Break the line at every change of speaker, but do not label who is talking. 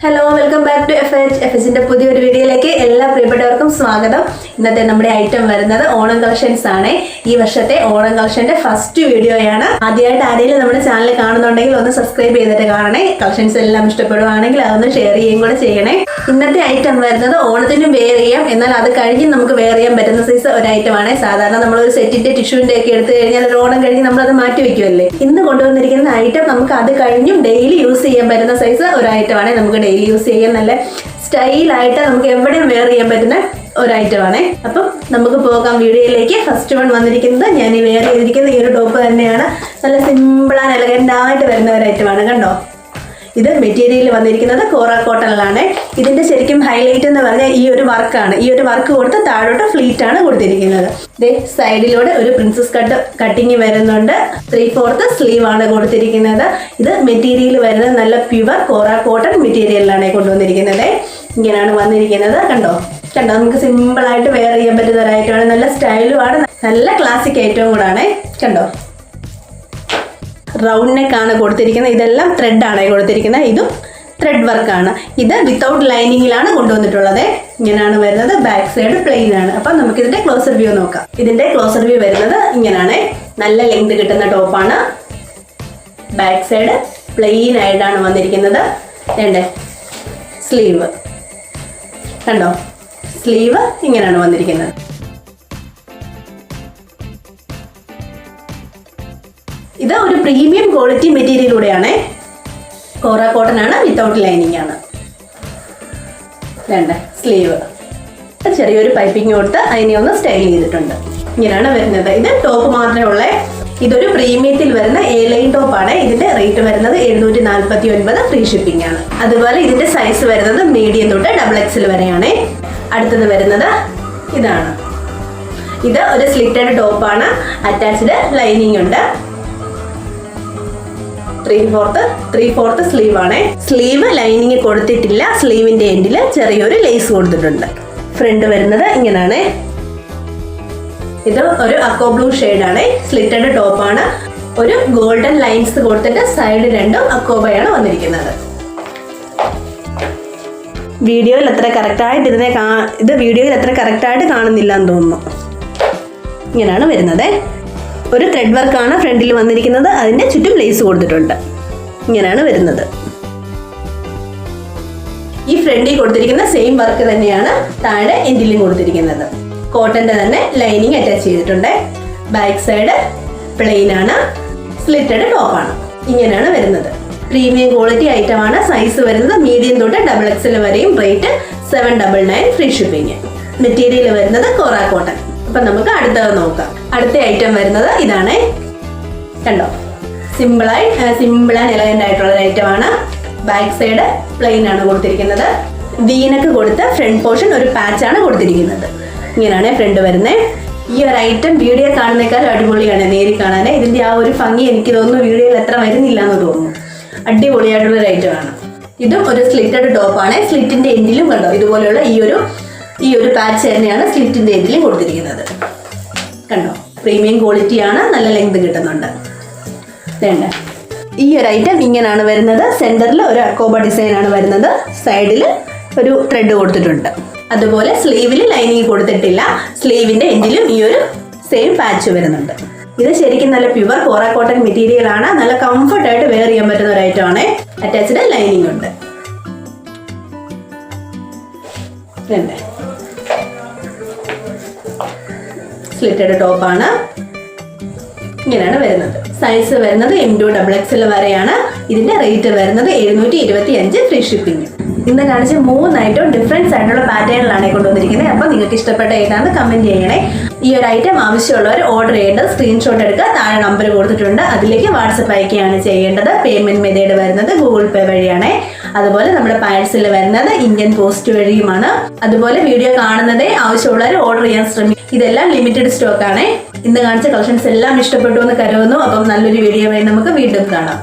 Hello, welcome back to എഫ്എച്ചിന്റെ പുതിയൊരു വീഡിയോയിലേക്ക് എല്ലാ പ്രിയപ്പെട്ടവർക്കും സ്വാഗതം. ഇന്നത്തെ നമ്മുടെ ഐറ്റം വരുന്നത് ഓണം കളക്ഷൻസ് ആണ്. ഈ വർഷത്തെ ഓണം കളക്ഷന്റെ ഫസ്റ്റ് വീഡിയോയാണ്. ആദ്യമായിട്ട് ആരെങ്കിലും നമ്മുടെ ചാനൽ കാണുന്നുണ്ടെങ്കിൽ ഒന്ന് സബ്സ്ക്രൈബ് ചെയ്തിട്ട് കാണണേ. കളക്ഷൻസ് എല്ലാം ഇഷ്ടപ്പെടുവാണെങ്കിൽ അതൊന്ന് ഷെയർ ചെയ്യുകയും കൂടെ ചെയ്യണേ. ഇന്നത്തെ ഐറ്റം വരുന്നത് ഓണത്തിനും വെയർ ചെയ്യാം, എന്നാൽ അത് കഴിഞ്ഞ് നമുക്ക് വെയർ ചെയ്യാൻ പറ്റുന്ന സൈസ് ഒരു ഐറ്റമാണ്. സാധാരണ നമ്മളൊരു സെറ്റിന്റെ ടിഷ്യൂവിന്റെ ഒക്കെ എടുത്തു കഴിഞ്ഞാൽ ഒരു ഓണം കഴിഞ്ഞ് നമ്മളത് മാറ്റി വെക്കുമല്ലേ. ഇന്ന് കൊണ്ടുവന്നിരിക്കുന്ന ഐറ്റം നമുക്ക് അത് കഴിഞ്ഞും ഡെയിലി യൂസ് ചെയ്യാൻ പറ്റുന്ന സൈസ് ഒരു ഐറ്റമാണ്. നമുക്ക് ഡെയിലി യൂസ് ചെയ്യാൻ നല്ല സ്റ്റൈലായിട്ട് നമുക്ക് എവിടെയും വെയർ ചെയ്യാൻ പറ്റുന്ന ഒരു ഐറ്റമാണ്. അപ്പം നമുക്ക് പോകാം വീഡിയോയിലേക്ക്. ഫസ്റ്റ് വൺ വന്നിരിക്കുന്നത് ഞാൻ ഈ വെയർ ചെയ്തിരിക്കുന്ന ഈ ഒരു ടോപ്പ് തന്നെയാണ്. നല്ല സിമ്പിൾ ആൻഡ് എലഗന്റ് ആയിട്ട് വരുന്ന ഒരു ഐറ്റമാണ്. കണ്ടോ, ഇത് മെറ്റീരിയൽ വന്നിരിക്കുന്നത് കോറ കോട്ടണിലാണ്. ഇതിന്റെ ശരിക്കും ഹൈലൈറ്റ് എന്ന് പറഞ്ഞാൽ ഈ ഒരു വർക്കാണ്. ഈ ഒരു വർക്ക് കൊടുത്ത് താഴോട്ട് ഫ്ലീറ്റ് ആണ് കൊടുത്തിരിക്കുന്നത്. സൈഡിലൂടെ ഒരു പ്രിൻസസ് കട്ടിങ് വരുന്നുണ്ട്. 3/4 സ്ലീവ് ആണ് കൊടുത്തിരിക്കുന്നത്. ഇത് മെറ്റീരിയൽ വരുന്നത് നല്ല പ്യുവർ കോറ കോട്ടൺ മെറ്റീരിയലിലാണ് കൊണ്ടുവന്നിരിക്കുന്നത്. ഇങ്ങനെയാണ് വന്നിരിക്കുന്നത്. കണ്ടോ, നമുക്ക് സിമ്പിൾ ആയിട്ട് വെയർ ചെയ്യാൻ പറ്റുന്ന ഒരു ഐറ്റമാണ്. നല്ല സ്റ്റൈലുമാണ്, നല്ല ക്ലാസിക് ഐറ്റവും കൂടാണ്. കണ്ടോ, റൗണ്ട് നെക്ക് ആണ് കൊടുത്തിരിക്കുന്നത്. ഇതെല്ലാം ത്രെഡ് ആണ് കൊടുത്തിരിക്കുന്നത്. ഇതും ത്രെഡ് വർക്കാണ്. ഇത് വിത്തൗട്ട് ലൈനിങ്ങിലാണ് കൊണ്ടുവന്നിട്ടുള്ളത്. ഇങ്ങനെയാണ് വരുന്നത്. ബാക്ക് സൈഡ് പ്ലെയിൻ ആണ്. അപ്പം നമുക്ക് ഇതിന്റെ ക്ലോസർ വ്യൂ നോക്കാം. ഇതിന്റെ ക്ലോസർ വ്യൂ വരുന്നത് ഇങ്ങനെയാണ്. നല്ല ലെങ്ത് കിട്ടുന്ന ടോപ്പാണ്. ബാക്ക് സൈഡ് പ്ലെയിൻ ആയിട്ടാണ് വന്നിരിക്കുന്നത്. സ്ലീവ് കണ്ടോ, സ്ലീവ് ഇങ്ങനെയാണ് വന്നിരിക്കുന്നത്. ഇത് ഒരു പ്രീമിയം ക്വാളിറ്റി മെറ്റീരിയലൂടെയാണ്. കോറ കോട്ടൺ ആണ്, വിത്തൗട്ട് ലൈനിങ് ആണ്. സ്ലീവ് ചെറിയൊരു പൈപ്പിംഗ് കൊടുത്ത് അതിനെ ഒന്ന് സ്റ്റൈൽ ചെയ്തിട്ടുണ്ട്. ഇങ്ങനെയാണ് വരുന്നത്. ഇത് ടോപ്പ് മാത്രമേ ഉള്ളേ. ഇതൊരു പ്രീമിയത്തിൽ വരുന്ന എ ലൈൻ ടോപ്പാണ്. ഇതിന്റെ റേറ്റ് വരുന്നത് 749, ഫ്രീ ഷിപ്പിംഗ് ആണ്. അതുപോലെ ഇതിന്റെ സൈസ് വരുന്നത് മീഡിയം തൊട്ട് XXL വരെയാണ്. അടുത്തത് വരുന്നത് ഇതാണ്. ഇത് ഒരു സ്ലിറ്റഡ് ടോപ്പാണ്. അറ്റാച്ച്ഡ് ലൈനിങ് ഉണ്ട്. 3/4 സ്ലീവ് ആണ്. സ്ലീവ് ലൈനിങ് കൊടുത്തിട്ടില്ല. സ്ലീവിന്റെ എൻഡിൽ ചെറിയൊരു ലേസ് കൊടുത്തിട്ടുണ്ട്. ഫ്രണ്ട് വരുന്നത് ഇങ്ങനെയാണ്. ഇത് ഒരു അക്കോ ബ്ലൂ ഷെയ്ഡാണ്. സ്ലിറ്റഡ് ടോപ്പാണ്. ഒരു ഗോൾഡൻ ലൈൻസ് കൊടുത്തിട്ട് സൈഡ് രണ്ടും അക്കോബയാണ് വന്നിരിക്കുന്നത്. വീഡിയോയിൽ അത്ര കറക്റ്റായിട്ട് ഇത് വീഡിയോയിൽ അത്ര കറക്റ്റായിട്ട് കാണുന്നില്ല എന്ന് തോന്നുന്നു. ഇങ്ങനെയാണ് വരുന്നത്. ഒരു ത്രെഡ് വർക്കാണ് ഫ്രണ്ടിൽ വന്നിരിക്കുന്നത്. അതിന്റെ ചുറ്റും ലേസ് കൊടുത്തിട്ടുണ്ട്. ഇങ്ങനെയാണ് വരുന്നത്. ഈ ഫ്രണ്ടിൽ കൊടുത്തിരിക്കുന്ന സെയിം വർക്ക് തന്നെയാണ് താഴെ എൻഡിലും കൊടുത്തിരിക്കുന്നത്. കോട്ടന്റെ തന്നെ ലൈനിങ് അറ്റാച്ച് ചെയ്തിട്ടുണ്ട്. ബാക്ക് സൈഡ് പ്ലെയിൻ ആണ്. സ്ലിറ്റഡ് ടോപ്പാണ്. ഇങ്ങനെയാണ് വരുന്നത്. പ്രീമിയം ക്വാളിറ്റി ഐറ്റം ആണ്. സൈസ് വരുന്നത് മീഡിയം തൊട്ട് XXL വരെയും. Rate 799, free shipping. മെറ്റീരിയൽ വരുന്നത് കോറ കോട്ടൺ. അപ്പൊ നമുക്ക് അടുത്തത് നോക്കാം. അടുത്ത ഐറ്റം വരുന്നത് ഇതാണ്. കണ്ടോ, സിമ്പിൾ ആൻഡ് എലഗന്റ് ആയിട്ടുള്ള ഒരു ഐറ്റം ആണ്. ബാക്ക് സൈഡ് പ്ലെയിൻ ആണ് കൊടുത്തിരിക്കുന്നത്. വീനക്ക് കൊടുത്ത ഫ്രണ്ട് പോർഷൻ ഒരു പാച്ച് ആണ് കൊടുത്തിരിക്കുന്നത്. ഇങ്ങനെയാണ് ഫ്രണ്ട് വരുന്നത്. ഈ ഒരു ഐറ്റം വീഡിയോ കാണുന്നേക്കാളും അടിപൊളിയാണ് നേരിൽ കാണാൻ. ഇതിന്റെ ആ ഒരു ഭംഗി എനിക്ക് തോന്നുന്നു വീഡിയോയിൽ എത്ര വരുന്നില്ല എന്ന് തോന്നുന്നു. അടിപൊളിയായിട്ടുള്ള ഒരു ഐറ്റം ആണ്. ഇതും ഒരു സ്ലിറ്റഡ് ടോപ്പാണ്. സ്ലിറ്റിന്റെ എൻഡിലും കണ്ടോ ഇതുപോലെയുള്ള ഈ ഒരു പാച്ച് തന്നെയാണ് സ്ലിറ്റിന്റെ എൻഡിലും കൊടുത്തിരിക്കുന്നത്. കണ്ടോ, പ്രീമിയം ക്വാളിറ്റി ആണ്. നല്ല ലെങ്ത് കിട്ടുന്നുണ്ട്. ഈ ഒരു ഐറ്റം ഇങ്ങനെയാണ് വരുന്നത്. സെന്ററിൽ ഒരു അക്കോബ ഡിസൈൻ ആണ് വരുന്നത്. സൈഡിൽ ഒരു ത്രെഡ് കൊടുത്തിട്ടുണ്ട്. അതുപോലെ സ്ലീവിൽ ലൈനിങ് കൊടുത്തിട്ടില്ല. സ്ലീവിന്റെ എൻഡിലും ഈ ഒരു സെയിം പാച്ച് വരുന്നുണ്ട്. ഇത് ശരിക്കും നല്ല പ്യുവർ കോറ കോട്ടൺ മെറ്റീരിയൽ ആണ്. നല്ല കംഫർട്ട് ആയിട്ട് വെയർ ചെയ്യാൻ പറ്റുന്ന ഒരു ഐറ്റം ആണ്. അറ്റാച്ച്ഡ് ലൈനിങ് ഉണ്ട്. സ്ലിറ്റഡ് ടോപ്പാണ്. ഇങ്ങനെയാണ് വരുന്നത്. സൈസ് വരുന്നത് M to XXL വരെയാണ്. ഇതിന്റെ റേറ്റ് വരുന്നത് 725, ഫ്രീ ഷിപ്പിംഗ്. ഇന്ന് കാണിച്ച 3 ഐറ്റം ഡിഫറൻസ് ആയിട്ടുള്ള പാറ്റേണിലാണ് കൊണ്ടുവന്നിരിക്കുന്നത്. അപ്പോൾ നിങ്ങൾക്ക് ഇഷ്ടപ്പെട്ട ഏതാണെന്ന് കമന്റ് ചെയ്യണേ. ഈ ഒരു ഐറ്റം ആവശ്യമുള്ളവർ ഓർഡർ ചെയ്യേണ്ടത് സ്ക്രീൻഷോട്ട് എടുക്കുക. താഴെ നമ്പർ കൊടുത്തിട്ടുണ്ട്. അതിലേക്ക് വാട്സപ്പ് അയക്കുകയാണ് ചെയ്യേണ്ടത്. പേയ്മെന്റ് മെത്തേഡ് വരുന്നത് ഗൂഗിൾ പേ വഴിയാണ്. അതുപോലെ നമ്മുടെ പാഴ്സൽ വരുന്നത് ഇന്ത്യൻ പോസ്റ്റ് വഴിയുമാണ്. അതുപോലെ വീഡിയോ കാണുന്നതേ ആവശ്യമുള്ളവർ ഓർഡർ ചെയ്യാൻ ശ്രമിക്കും. ഇതെല്ലാം ലിമിറ്റഡ് സ്റ്റോക്ക് ആണ്. ഇന്ന് കാണിച്ച കളക്ഷൻസ് എല്ലാം ഇഷ്ടപ്പെട്ടു എന്ന് കരുതുന്നു. അപ്പം നല്ലൊരു വീഡിയോ ആയി നമുക്ക് വീണ്ടും കാണാം.